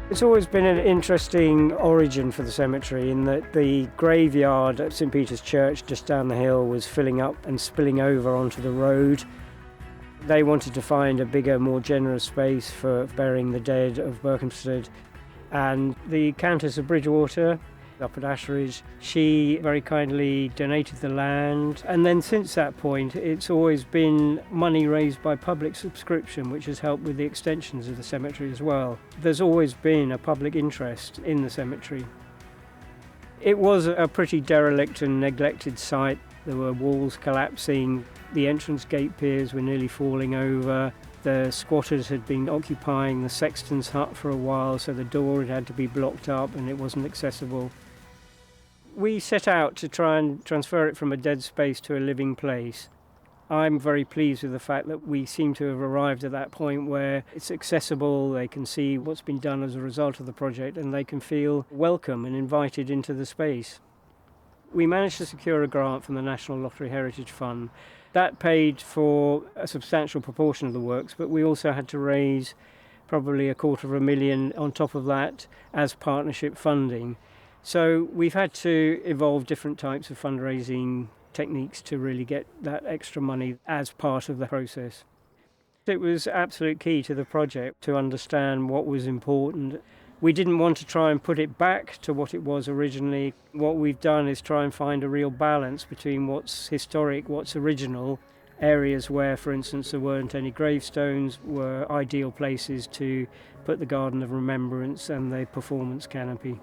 It's always been an interesting origin for the cemetery in that the graveyard at St Peter's Church just down the hill was filling up and spilling over onto the road. They wanted to find a bigger, more generous space for burying the dead of Berkhamsted, and the Countess of Bridgewater up at Ashridge, she very kindly donated the land, and then since that point it's always been money raised by public subscription, which has helped with the extensions of the cemetery as well. There's always been a public interest in the cemetery. It was a pretty derelict and neglected site. There were walls collapsing, the entrance gate piers were nearly falling over. The squatters had been occupying the sexton's hut for a while, so the door had to be blocked up and it wasn't accessible. We set out to try and transfer it from a dead space to a living place. I'm very pleased with the fact that we seem to have arrived at that point where it's accessible, they can see what's been done as a result of the project, and they can feel welcome and invited into the space. We managed to secure a grant from the National Lottery Heritage Fund. That paid for a substantial proportion of the works, but we also had to raise probably £250,000 on top of that as partnership funding. So we've had to evolve different types of fundraising techniques to really get that extra money as part of the process. It was absolute key to the project to understand what was important. We didn't want to try and put it back to what it was originally. What we've done is try and find a real balance between what's historic, what's original. Areas where, for instance, there weren't any gravestones were ideal places to put the Garden of Remembrance and the performance canopy.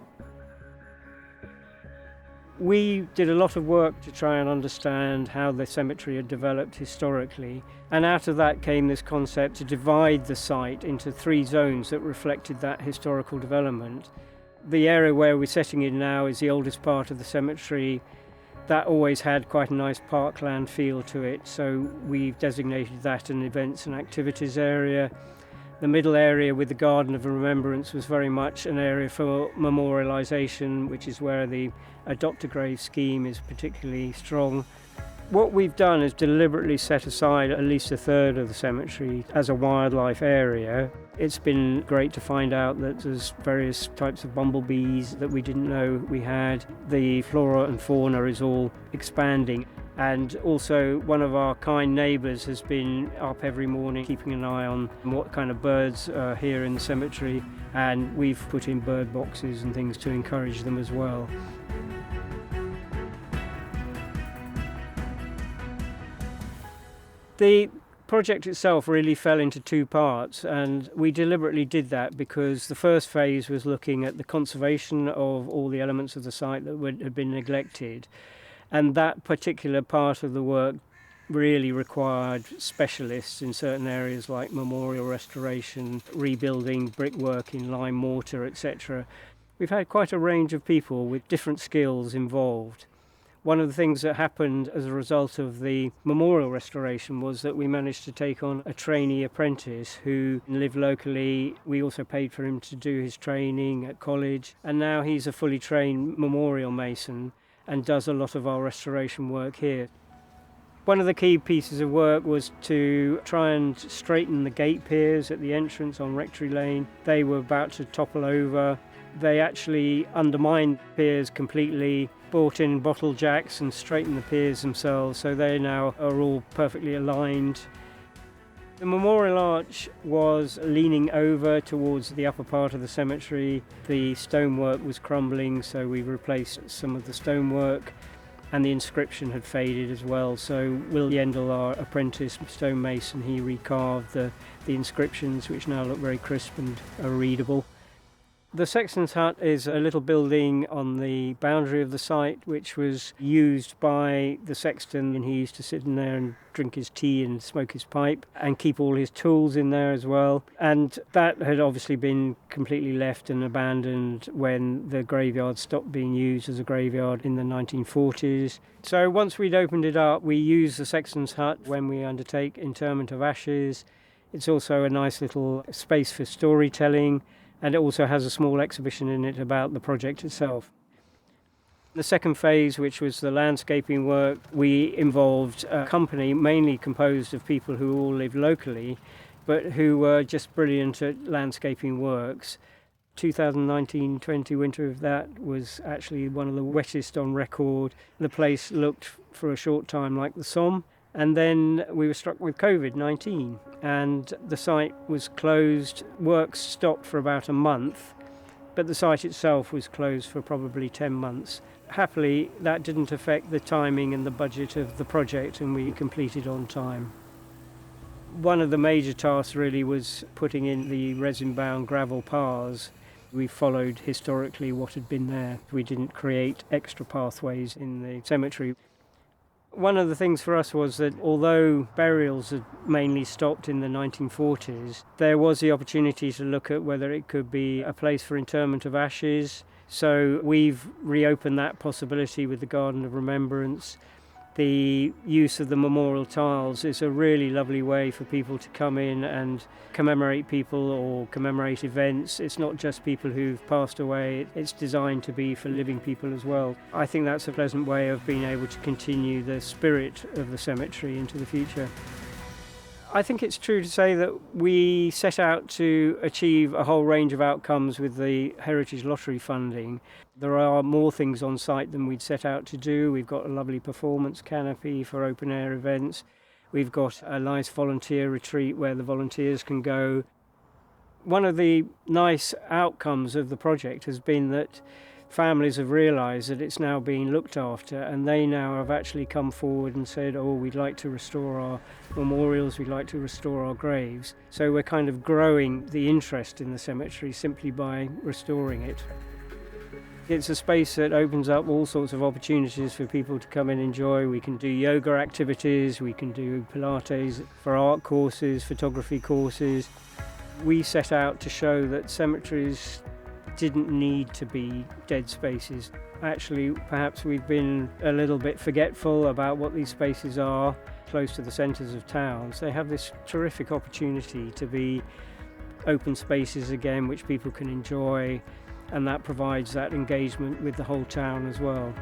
We did a lot of work to try and understand how the cemetery had developed historically, and out of that came this concept to divide the site into 3 zones that reflected that historical development. The area where we're setting it now is the oldest part of the cemetery. That always had quite a nice parkland feel to it, so we've designated that an events and activities area. The middle area with the Garden of Remembrance was very much an area for memorialisation, which is where the adopt-a-grave scheme is particularly strong. What we've done is deliberately set aside at least a third of the cemetery as a wildlife area. It's been great to find out that there's various types of bumblebees that we didn't know we had. The flora and fauna is all expanding. And also one of our kind neighbours has been up every morning keeping an eye on what kind of birds are here in the cemetery, and we've put in bird boxes and things to encourage them as well. The project itself really fell into 2 parts, and we deliberately did that because the first phase was looking at the conservation of all the elements of the site that had been neglected. And that particular part of the work really required specialists in certain areas like memorial restoration, rebuilding brickwork in lime mortar, etc. We've had quite a range of people with different skills involved. One of the things that happened as a result of the memorial restoration was that we managed to take on a trainee apprentice who lived locally. We also paid for him to do his training at college, and now he's a fully trained memorial mason and does a lot of our restoration work here. One of the key pieces of work was to try and straighten the gate piers at the entrance on Rectory Lane. They were about to topple over. They actually undermined piers completely, brought in bottle jacks and straightened the piers themselves, so they now are all perfectly aligned. The memorial arch was leaning over towards the upper part of the cemetery. The stonework was crumbling, so we replaced some of the stonework, and the inscription had faded as well. So Will Yendall, our apprentice stonemason, he recarved the inscriptions, which now look very crisp and are readable. The sexton's hut is a little building on the boundary of the site which was used by the sexton, and he used to sit in there and drink his tea and smoke his pipe and keep all his tools in there as well. And that had obviously been completely left and abandoned when the graveyard stopped being used as a graveyard in the 1940s. So once we'd opened it up, we used the sexton's hut when we undertake interment of ashes. It's also a nice little space for storytelling, and it also has a small exhibition in it about the project itself. The second phase, which was the landscaping work, we involved a company mainly composed of people who all live locally, but who were just brilliant at landscaping works. 2019-20 winter of that was actually one of the wettest on record. The place looked for a short time like the Somme, and then we were struck with COVID-19 and the site was closed. Works stopped for about a month, but the site itself was closed for probably 10 months. Happily, that didn't affect the timing and the budget of the project, and we completed on time. One of the major tasks really was putting in the resin-bound gravel paths. We followed historically what had been there. We didn't create extra pathways in the cemetery. One of the things for us was that although burials had mainly stopped in the 1940s, there was the opportunity to look at whether it could be a place for interment of ashes. So we've reopened that possibility with the Garden of Remembrance. The use of the memorial tiles is a really lovely way for people to come in and commemorate people or commemorate events. It's not just people who've passed away, it's designed to be for living people as well. I think that's a pleasant way of being able to continue the spirit of the cemetery into the future. I think it's true to say that we set out to achieve a whole range of outcomes with the Heritage Lottery funding. There are more things on site than we'd set out to do. We've got a lovely performance canopy for open air events. We've got a nice volunteer retreat where the volunteers can go. One of the nice outcomes of the project has been that families have realised that it's now being looked after, and they now have actually come forward and said, oh, we'd like to restore our memorials, we'd like to restore our graves. So we're kind of growing the interest in the cemetery simply by restoring it. It's a space that opens up all sorts of opportunities for people to come and enjoy. We can do yoga activities, we can do Pilates for art courses, photography courses. We set out to show that cemeteries didn't need to be dead spaces. Actually, perhaps we've been a little bit forgetful about what these spaces are close to the centres of towns. They have this terrific opportunity to be open spaces again, which people can enjoy, and that provides that engagement with the whole town as well.